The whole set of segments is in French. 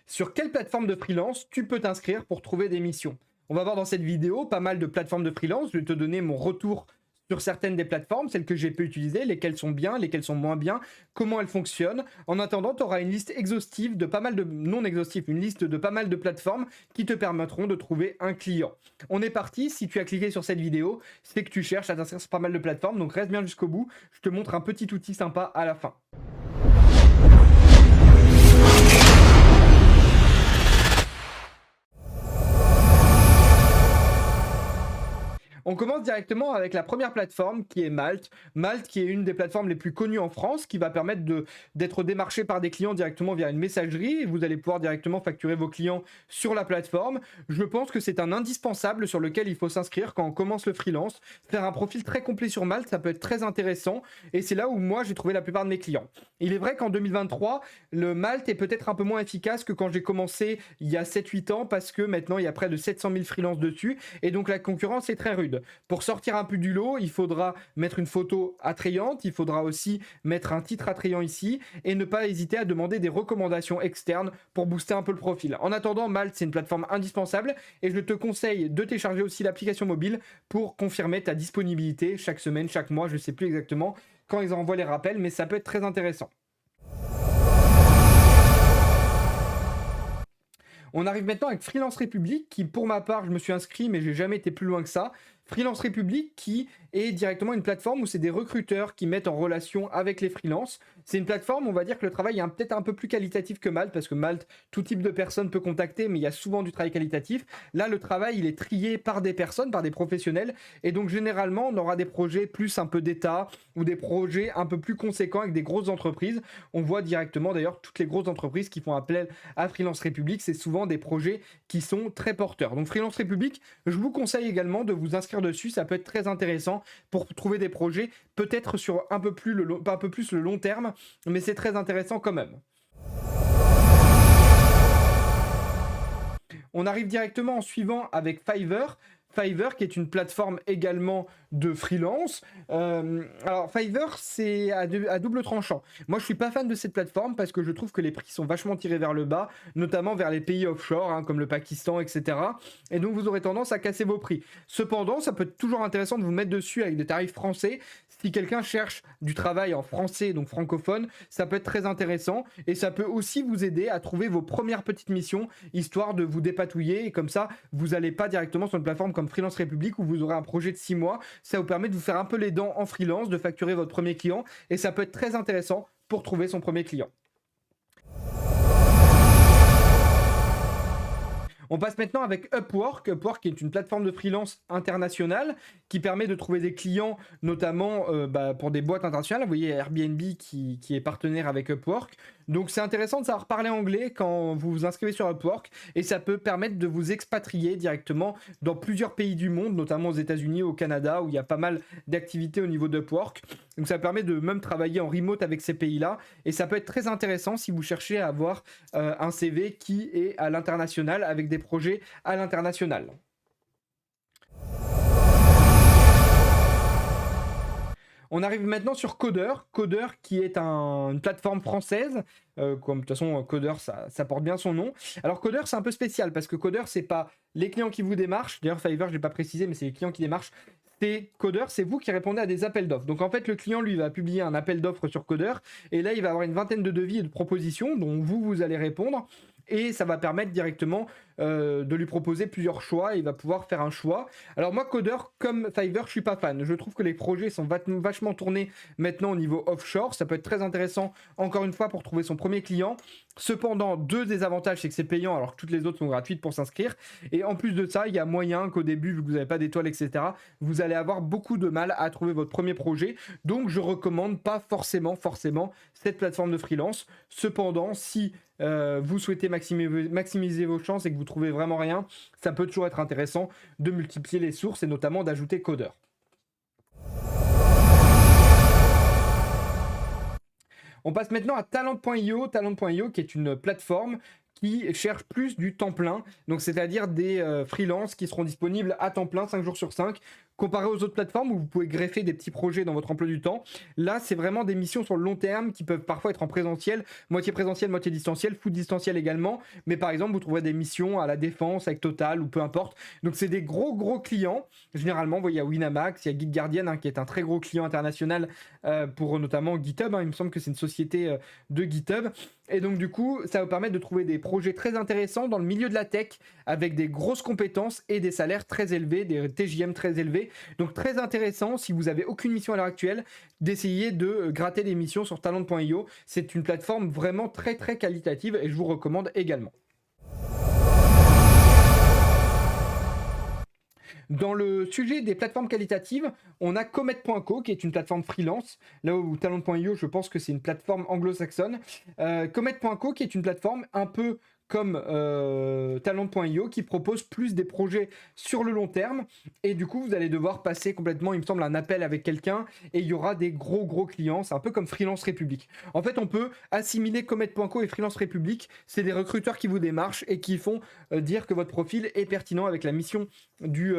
Sur quelle plateforme de freelance tu peux t'inscrire pour trouver des missions? On va voir dans cette vidéo pas mal de plateformes de freelance. Je vais te donner mon retour sur certaines des plateformes, celles que j'ai pu utiliser, lesquelles sont bien, lesquelles sont moins bien, comment elles fonctionnent. En attendant, tu auras une liste exhaustive de pas mal de non exhaustive, une liste de pas mal de plateformes qui te permettront de trouver un client. On est parti. Si tu as cliqué sur cette vidéo, c'est que tu cherches à t'inscrire sur pas mal de plateformes, donc reste bien jusqu'au bout. Je te montre un petit outil sympa à la fin. On commence directement avec la première plateforme qui est Malte. Malte qui est une des plateformes les plus connues en France, qui va permettre d'être démarché par des clients directement via une messagerie. Et vous allez pouvoir directement facturer vos clients sur la plateforme. Je pense que c'est un indispensable sur lequel il faut s'inscrire quand on commence le freelance. Faire un profil très complet sur Malte, ça peut être très intéressant. Et c'est là où moi j'ai trouvé la plupart de mes clients. Il est vrai qu'en 2023, le Malte est peut-être un peu moins efficace que quand j'ai commencé il y a 7-8 ans, parce que maintenant il y a près de 700 000 freelances dessus. Et donc la concurrence est très rude. Pour sortir un peu du lot, il faudra mettre une photo attrayante, il faudra aussi mettre un titre attrayant ici et ne pas hésiter à demander des recommandations externes pour booster un peu le profil. En attendant, Malte, c'est une plateforme indispensable et je te conseille de télécharger aussi l'application mobile pour confirmer ta disponibilité chaque semaine, chaque mois, je ne sais plus exactement quand ils envoient les rappels, mais ça peut être très intéressant. On arrive maintenant avec Freelance République, qui pour ma part, je me suis inscrit, mais j'ai jamais été plus loin que ça. Freelance République, qui est directement une plateforme où c'est des recruteurs qui mettent en relation avec les freelances. C'est une plateforme, on va dire que le travail est peut-être un peu plus qualitatif que Malte, parce que Malte, tout type de personne peut contacter, mais il y a souvent du travail qualitatif. Là, le travail, il est trié par des personnes, par des professionnels, et donc généralement, on aura des projets plus un peu d'État, ou des projets un peu plus conséquents avec des grosses entreprises. On voit directement, d'ailleurs, toutes les grosses entreprises qui font appel à Freelance République, c'est souvent des projets qui sont très porteurs. Donc Freelance République, je vous conseille également de vous inscrire dessus, ça peut être très intéressant pour trouver des projets, peut-être sur un peu plus le long terme, mais c'est très intéressant quand même. On arrive directement en suivant avec Fiverr. Fiverr, qui est une plateforme également de freelance. Alors Fiverr, c'est à double tranchant. Moi, je suis pas fan de cette plateforme parce que je trouve que les prix sont vachement tirés vers le bas, notamment vers les pays offshore, hein, comme le Pakistan, etc. Et donc, vous aurez tendance à casser vos prix. Cependant, ça peut être toujours intéressant de vous mettre dessus avec des tarifs français. Si quelqu'un cherche du travail en français, donc francophone, ça peut être très intéressant. Et ça peut aussi vous aider à trouver vos premières petites missions, histoire de vous dépatouiller. Et comme ça, vous n'allez pas directement sur une plateforme comme Freelance République où vous aurez un projet de 6 mois. Ça vous permet de vous faire un peu les dents en freelance, de facturer votre premier client. Et ça peut être très intéressant pour trouver son premier client. On passe maintenant avec Upwork. Upwork est une plateforme de freelance internationale qui permet de trouver des clients, notamment pour des boîtes internationales. Vous voyez Airbnb qui est partenaire avec Upwork. Donc c'est intéressant de savoir parler anglais quand vous vous inscrivez sur Upwork et ça peut permettre de vous expatrier directement dans plusieurs pays du monde, notamment aux États-Unis, au Canada, où il y a pas mal d'activités au niveau d'Upwork. Donc ça permet de même travailler en remote avec ces pays-là et ça peut être très intéressant si vous cherchez à avoir un CV qui est à l'international avec des projets à l'international. On arrive maintenant sur Coder. Coder qui est une plateforme française. Comme de toute façon, Coder, ça porte bien son nom. Alors Coder, c'est un peu spécial parce que Coder, c'est pas les clients qui vous démarchent. D'ailleurs, Fiverr, je l'ai pas précisé, mais c'est les clients qui démarchent. C'est Coder, c'est vous qui répondez à des appels d'offres. Donc en fait, le client, lui, va publier un appel d'offres sur Coder. Et là, il va avoir une vingtaine de devis et de propositions dont vous allez répondre. Et ça va permettre directement de lui proposer plusieurs choix. Il va pouvoir faire un choix. Alors moi, Coder, comme Fiverr, je suis pas fan. Je trouve que les projets sont vachement tournés maintenant au niveau offshore. Ça peut être très intéressant, encore une fois, pour trouver son premier client. Cependant, deux désavantages, c'est que c'est payant alors que toutes les autres sont gratuites pour s'inscrire. Et en plus de ça, il y a moyen qu'au début, vu que vous n'avez pas d'étoiles, etc., vous allez avoir beaucoup de mal à trouver votre premier projet. Donc, je recommande pas forcément cette plateforme de freelance. Cependant, si vous souhaitez maximiser vos chances et que vous trouvez vraiment rien, ça peut toujours être intéressant de multiplier les sources et notamment d'ajouter Coder. On passe maintenant à Talent.io. Talent.io qui est une plateforme qui cherche plus du temps plein, donc c'est-à-dire des freelances qui seront disponibles à temps plein 5 jours sur 5 Comparé aux autres plateformes où vous pouvez greffer des petits projets dans votre emploi du temps, là, c'est vraiment des missions sur le long terme qui peuvent parfois être en présentiel, moitié distanciel, full distanciel également. Mais par exemple, vous trouverez des missions à la Défense avec Total ou peu importe. Donc, c'est des gros clients. Généralement, vous voyez, il y a Winamax, il y a GitGuardian qui est un très gros client international pour notamment GitHub. Il me semble que c'est une société de GitHub. Et donc, du coup, ça va vous permettre de trouver des projets très intéressants dans le milieu de la tech avec des grosses compétences et des salaires très élevés, des TJM très élevés. Donc, très intéressant si vous n'avez aucune mission à l'heure actuelle d'essayer de gratter des missions sur talent.io. C'est une plateforme vraiment très qualitative et je vous recommande également. Dans le sujet des plateformes qualitatives, on a Comet.co qui est une plateforme freelance. Là où Talent.io, je pense que c'est une plateforme anglo-saxonne. Comet.co qui est une plateforme un peu comme Talent.io qui propose plus des projets sur le long terme. Et du coup, vous allez devoir passer complètement, il me semble, un appel avec quelqu'un et il y aura des gros clients. C'est un peu comme Freelance République. En fait, on peut assimiler Comet.co et Freelance République. C'est des recruteurs qui vous démarchent et qui font dire que votre profil est pertinent avec la mission du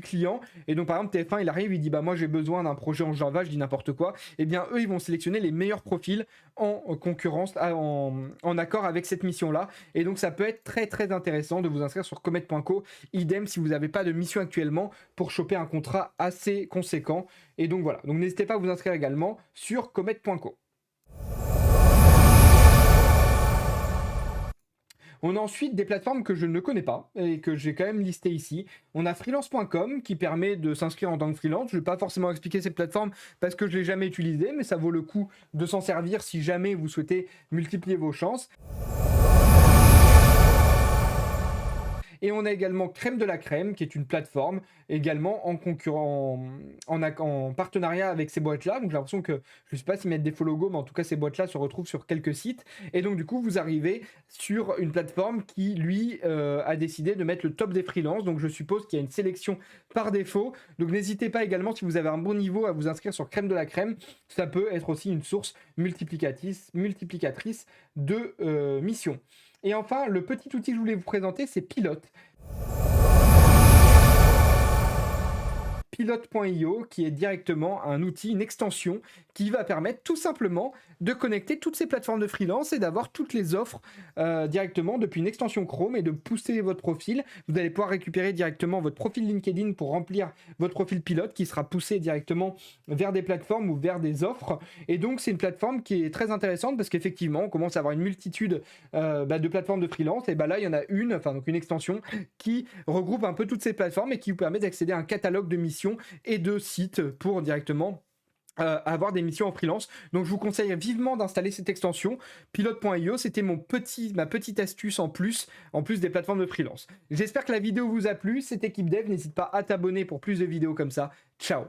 client. Et donc, par exemple, TF1, il arrive, il dit, bah moi, j'ai besoin d'un projet en Java, je dis n'importe quoi. Et bien, eux, ils vont sélectionner les meilleurs profils en concurrence, en accord avec cette mission-là. Et donc ça peut être très intéressant de vous inscrire sur Comet.co. Idem si vous n'avez pas de mission actuellement pour choper un contrat assez conséquent. Et donc voilà, donc n'hésitez pas à vous inscrire également sur Comet.co. On a ensuite des plateformes que je ne connais pas et que j'ai quand même listées ici. On a freelance.com qui permet de s'inscrire en tant que freelance. Je ne vais pas forcément expliquer cette plateforme parce que je ne l'ai jamais utilisée, mais ça vaut le coup de s'en servir si jamais vous souhaitez multiplier vos chances. Et on a également Crème de la Crème, qui est une plateforme également en partenariat avec ces boîtes-là. Donc j'ai l'impression que, je ne sais pas s'ils mettent des faux logos, mais en tout cas ces boîtes-là se retrouvent sur quelques sites. Et donc du coup, vous arrivez sur une plateforme qui, lui, a décidé de mettre le top des freelances. Donc je suppose qu'il y a une sélection par défaut. Donc n'hésitez pas également, si vous avez un bon niveau, à vous inscrire sur Crème de la Crème. Ça peut être aussi une source multiplicatrice de missions. Et enfin, le petit outil que je voulais vous présenter, c'est Pilote. Pilote.io qui est directement un outil, une extension qui va permettre tout simplement de connecter toutes ces plateformes de freelance et d'avoir toutes les offres directement depuis une extension Chrome et de pousser votre profil. Vous allez pouvoir récupérer directement votre profil LinkedIn pour remplir votre profil Pilote qui sera poussé directement vers des plateformes ou vers des offres. Et donc c'est une plateforme qui est très intéressante parce qu'effectivement on commence à avoir une multitude de plateformes de freelance et là il y en a donc une extension qui regroupe un peu toutes ces plateformes et qui vous permet d'accéder à un catalogue de missions et de sites pour directement avoir des missions en freelance. Donc je vous conseille vivement d'installer cette extension. Pilote.io, c'était ma petite astuce en plus des plateformes de freelance. J'espère que la vidéo vous a plu. C'était Équipe Dev. N'hésite pas à t'abonner pour plus de vidéos comme ça. Ciao.